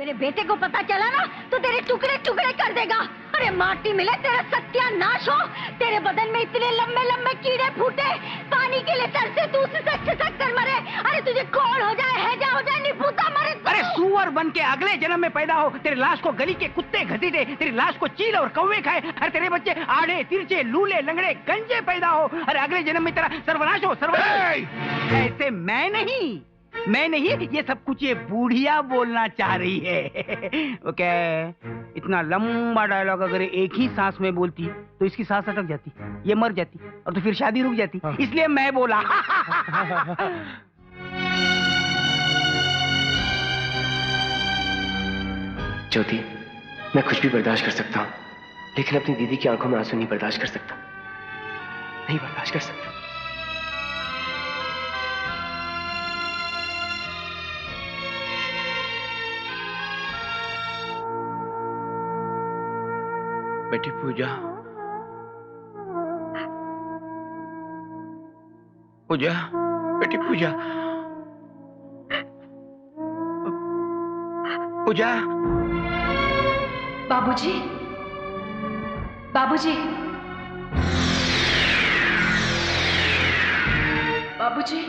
मेरे बेटे को पता चला ना तो तेरे टुकड़े टुकड़े कर देगा। अरे माटी मिले तेरा सत्यानाश हो। तेरे बदन में इतने लंबे लंबे कीड़े फूटे, पानी के लिए तरसे तू सिसक सिसक कर मरे। अरे तुझे कोड़ हो जाए, हैजा हो जाए, निपुता मरे। अरे सुअर बन के अगले जन्म में पैदा हो, तेरी लाश को गली के कुत्ते घसीटे, तेरी लाश को चील और कौवे खाए। अरे तेरे बच्चे आड़े तिरछे लूले लंगड़े गंजे पैदा हो। अरे अगले जन्म में तेरा सर्वनाश हो, सर्वनाश। ऐसे मैं नहीं, ये सब कुछ ये बूढ़िया बोलना चाह रही है। ओके, इतना लंबा डायलॉग अगर एक ही सांस में बोलती तो इसकी सांस अटक जाती, ये मर जाती और तो फिर शादी रुक जाती। इसलिए मैं बोला। ज्योति, मैं कुछ भी बर्दाश्त कर सकता हूँ, लेकिन अपनी दीदी की आंखों में आंसू नहीं बर्दाश्त कर सकता, नहीं बर्दाश्त कर सकता। बेटी पूजा, पूजा, बेटी पूजा, पूजा। बाबूजी, बाबूजी, बाबूजी।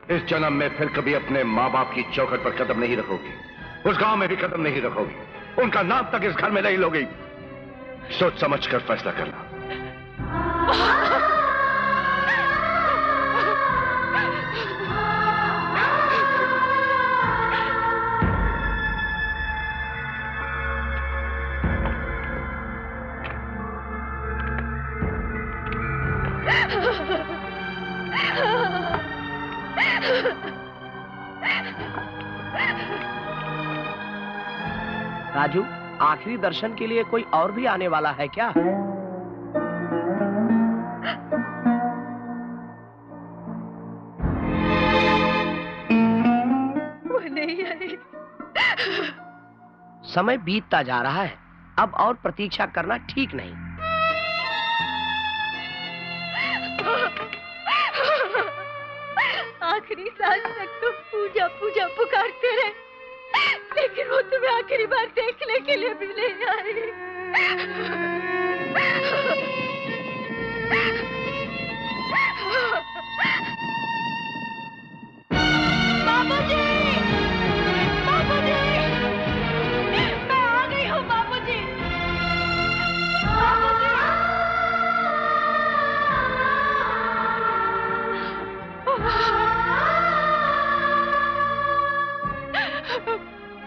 इस जन्म में फिर कभी अपने माँ बाप की चौखट पर कदम नहीं रखोगी, उस गांव में भी कदम नहीं रखोगी, उनका नाम तक इस घर में नहीं लोगी। सोच समझ कर फैसला करना। राजू, आखिरी दर्शन के लिए कोई और भी आने वाला है क्या? वो नहीं आई। समय बीतता जा रहा है, अब और प्रतीक्षा करना ठीक नहीं। आखिरी सांस तक तो पूजा पूजा पुकारते रहे, लेकिन वो तुम्हें आखिरी बार देखने के लिए भी नहीं आई। बाबूजी, बाबूजी, मैं आ गई हूँ बाबूजी,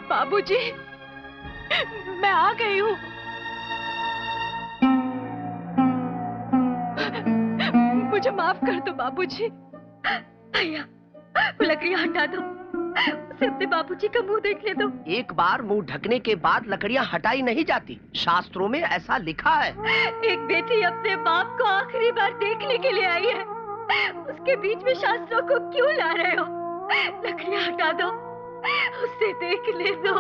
बाबूजी, मैं आ गई हूँ। मुझे माफ कर दो बाबूजी। भैया, वो लकड़ियाँ हटा दो, उसे अपने बाबूजी का मुंह देखने दो। एक बार मुंह ढकने के बाद लकड़ियाँ हटाई नहीं जाती, शास्त्रों में ऐसा लिखा है। एक बेटी अपने बाप को आखिरी बार देखने के लिए आई है, उसके बीच में शास्त्रों को क्यों ला रहे हो? लकड़ियाँ हटा दो, उसे देखने दो।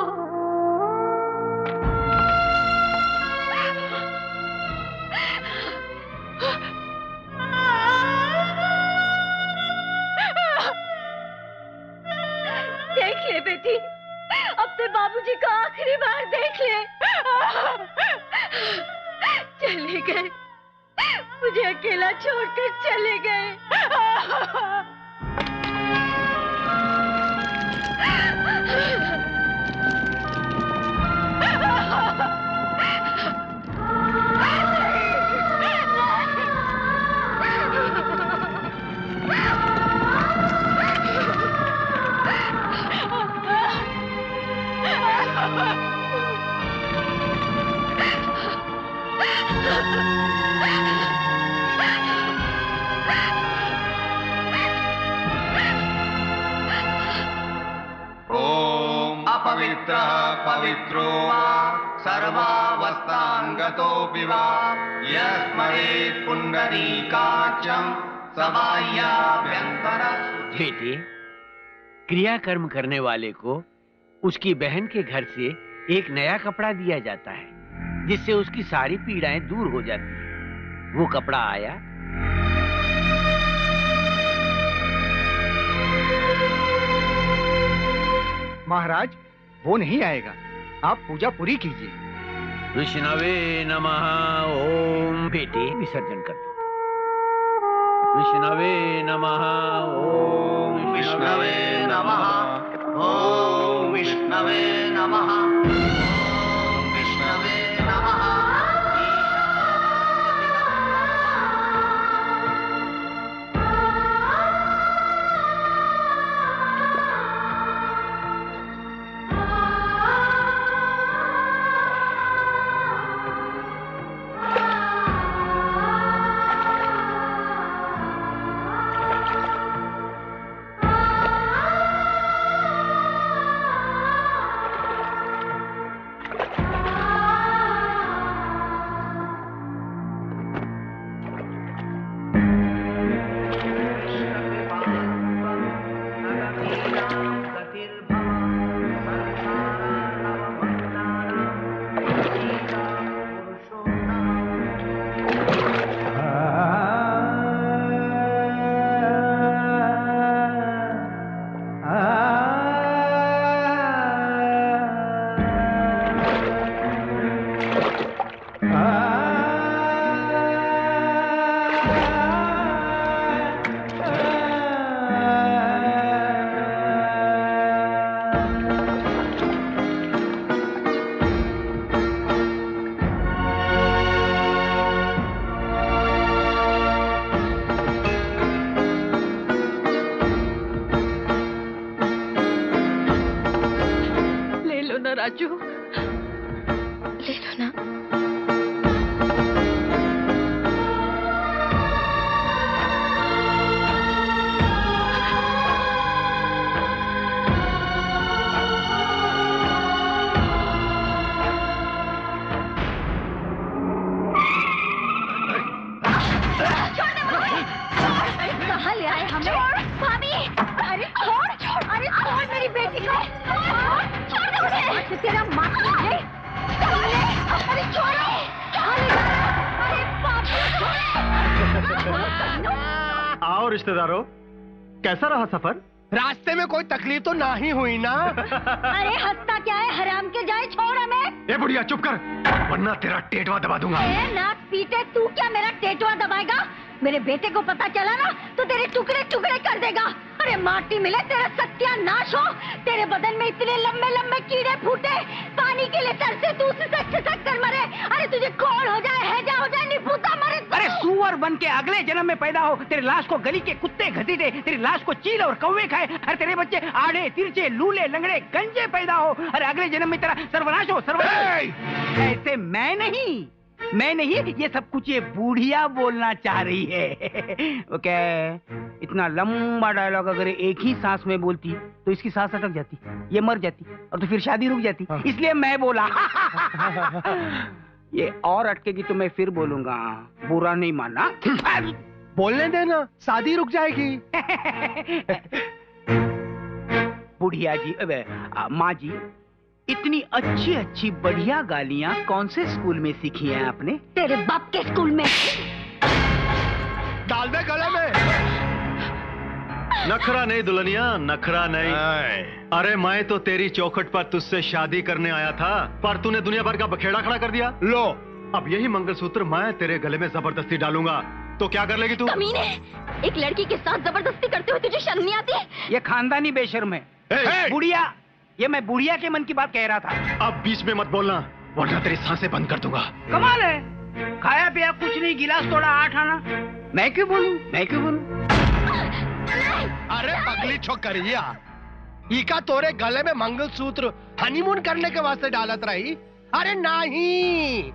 देख ले बेटी, अपने बाबूजी को आखिरी बार देख ले। चले गए, मुझे अकेला छोड़कर चले गए। पवित्रः पवित्रो वा सर्वावस्थांगतोऽपि वा यस्मरेत् पुण्डरीकाक्षं सबाह्याभ्यन्तरः। बेटे, क्रियाकर्म करने वाले को उसकी बहन के घर से एक नया कपड़ा दिया जाता है, जिससे उसकी सारी पीड़ाएं दूर हो जाती हैं। वो कपड़ा आया? महाराज, वो नहीं आएगा। आप पूजा पूरी कीजिए। विष्णवे नमः। ओम। बेटे, विसर्जन कर दो। विष्णवे नमः। ओम विष्णवे नमः। ओम विष्णवे नमः। ओम विष्णवे नमः। राजू, ले लो ना। कहाँ ले आए हमें? भाभी, अरे छोड़, अरे छोड़ मेरी बेटी को, छोड़ दो मुझे। तेरा माँ तुझे, अरे छोड़ो, कहाँ ले जा रहा? अरे बाप। आओ रिश्तेदारों, कैसा रहा सफर? रास्ते में कोई तकलीफ तो ना ही हुई ना? अरे हंसता क्या है, हराम के जाए, छोड़ हमें। ए बुढ़िया चुप कर, वरना तेरा टेटवा दबा दूंगा। नाक पीटे, तू क्या मेरा टेटवा दबाएगा? मेरे बेटे को पता चला ना तो तेरे टुकड़े टुकड़े कर देगा। अरे माटी मिले तेरा सत्यानाश हो। तेरे बदन में इतने लंबे लंबे कीड़े फूटे, पानी के लिए तरसे तू उसे खिसक कर मरे। अरे तुझे कौन हो जाए, हैजा हो जाए, निपुता मरे। अरे सुअर बन के अगले जन्म में पैदा हो, तेरी लाश को गली के कुत्ते घसीटे, तेरी लाश को चील और कौवे खाए। अरे तेरे बच्चे आड़े तिरछे लूले लंगड़े गंजे पैदा हो। अरे अगले जन्म में तेरा सर्वनाश हो, सर्वनाश। ऐसे मैं नहीं, ये सब कुछ ये बूढ़िया बोलना चाह रही है। ओके, इतना लंबा डायलॉग अगर एक ही सांस में बोलती तो इसकी सांस अटक जाती, ये मर जाती और तो फिर शादी रुक जाती। इसलिए मैं बोला। ये और अटकेगी तो मैं फिर बोलूंगा, बुरा नहीं मानना। बोलने देना, शादी रुक जाएगी। बुढ़िया जी, माँ जी, इतनी अच्छी अच्छी बढ़िया गालियाँ कौन से स्कूल में सीखी हैं आपने? तेरे बाप के स्कूल में। डाल दे गले में। नखरा नहीं दुल्हनिया, नखरा नहीं। अरे मैं तो तेरी चौखट पर तुझसे शादी करने आया था, पर तूने दुनिया भर का बखेड़ा खड़ा कर दिया। लो, अब यही मंगलसूत्र मैं तेरे गले में जबरदस्ती डालूंगा, तो क्या कर लेगी तू? कमीने, एक लड़की के साथ जबरदस्ती करते हुए तुझे शर्म नहीं आती? ये खानदानी बेशर्म है। बुढ़िया, ये मैं बुढ़िया के मन की बात कह रहा था। अब बीच में मत बोलना, वरना तेरी सांसें बंद कर दूंगा। कमाल है, खाया पिया कुछ नहीं, गिलास तोड़ा 8 आना। मैं क्यों बोलूं? अरे पगली छोकरिया, इका तोरे गले में मंगलसूत्र हनीमून करने के वास्ते डालत रही? अरे नहीं,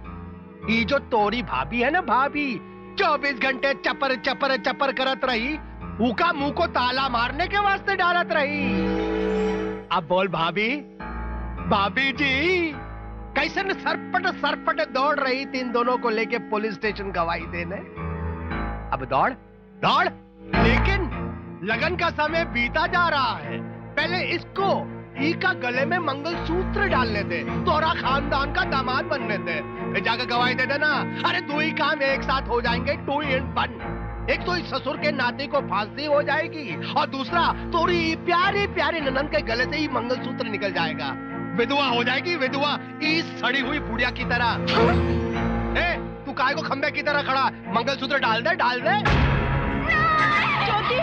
ये जो तोरी भाभी है ना, भाभी 24 घंटे चपर चपर चपर करत रही, उका मुंह को ताला मारने के वास्ते डालत रही। अब बोल भाभी, भाभी जी कैसे न सरपट दौड़ रही थी इन दोनों को लेके पुलिस स्टेशन गवाही देने। अब दौड़ दौड़, लेकिन लगन का समय बीता जा रहा है। पहले इसको ई का गले में मंगलसूत्र डालने दे, तोरा खानदान का दामाद बनने दे, फिर जाकर गवाही दे देना। अरे दो ही काम एक साथ हो जाएंगे, 2 in 1। एक तो इस ससुर के नाते को फांसी हो जाएगी और दूसरा तोरी प्यारी प्यारी ननद के गले से ही मंगलसूत्र निकल जाएगा। विधवा हो जाएगी, विधवा, इस सड़ी हुई बुढ़िया की तरह। तू काय को खंबे की तरह खड़ा, मंगलसूत्र डाल दे, डाल दे। ज्योति,